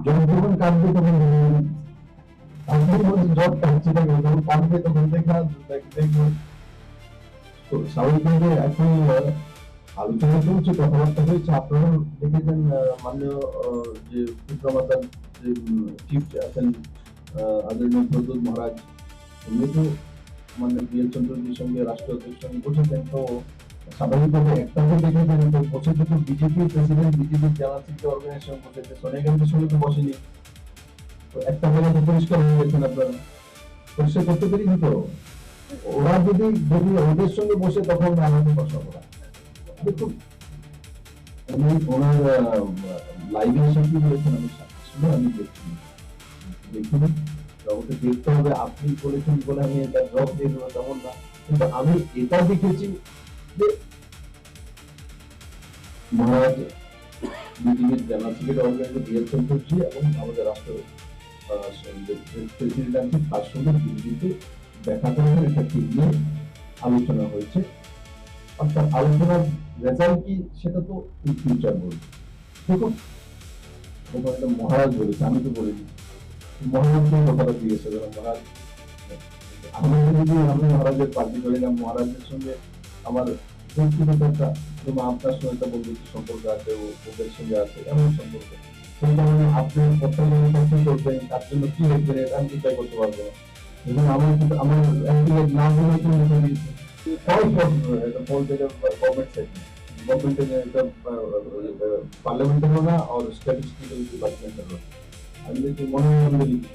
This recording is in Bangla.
যখন কাঁদবে তখন আপনি বলছেন জ্বর কাঁদছে না কেন, যখন কাঁদবে তখন দেখবেন। তো স্বাভাবিকভাবে এখন আলোচনা চলছে, কথাবার্তা হয়েছে, আপনারা দেখেছেন মাননীয় যে পিতামাতার যে চিফ আছেন আদরণীয় প্রদ্যোৎ মহারাজ, উনি তো মানে বিএল চন্দ্রজির সঙ্গে রাষ্ট্রপতির সঙ্গে বসেছেন। তো স্বাভাবিকভাবে একটা তো দেখেছেন, তো বসেছে তো BJP president, BJP general secretary organisation বসেছে, সোনিয়া গান্ধীর সঙ্গে তো বসেনি। তো একটা জায়গা তো পরিষ্কার হয়ে গেছেন আপনারা, পরিষ্কার করতে পেরেছি তো। ওরা যদি যদি ওদের সঙ্গে বসে তখন আমাদের কথা বলা। দেখুন উনি ওনার লাইভে এসে কি বলেছেন আমি আসলে আমি দেখছি, দেখুন জগতে দেখতে হবে, আপনি বলেছেন বলে আমি এটা জবাব দিয়ে দেবো তেমন না, কিন্তু আমি এটা দেখেছি যে মহারাজ বিজেপির জেনারেল সেক্রেটারি অর্গানাইজেশন বিএল চন্দ্রজি এবং আমাদের রাষ্ট্র প্রেসিডেন্ট আছেন তার সঙ্গে দিল্লিতে দেখা করেছেন, এটা ঠিক নিয়ে আলোচনা হয়েছে। অর্থাৎ আলোচনার রেজাল্ট কি সেটা তো ইন ফিউচার বলবে। দেখুন ওখানে মহারাজ বলেছে, আমি তো বলিনি, মহারাজকে কথাটা জিজ্ঞেস করলাম, মহারাজ আমি যদি আমি মহারাজের পার্টি করি না, মহারাজের সঙ্গে আমার ব্যক্তিগত একটা যেমন আপনার সঙ্গে একটা বন্ধুত্ব সম্পর্ক আছে, ওদের সঙ্গে আছে এমন সম্পর্ক, সেই কারণে আপনি প্রথম কি করবেন, তার জন্য কি লিখবেন এটা আমি চিন্তা করতে পারবো না। এবং আমার কিন্তু আমার নাম হলে কিন্তু লিখে দিয়েছে ফল এটা ফল থেকে গভর্নমেন্ট সাইড গভর্নমেন্টের একটা পার্লামেন্টের না আর স্ট্যাটিস্টিক্যাল ডিপার্টমেন্টের, আমি দেখি মনে মনে লিখি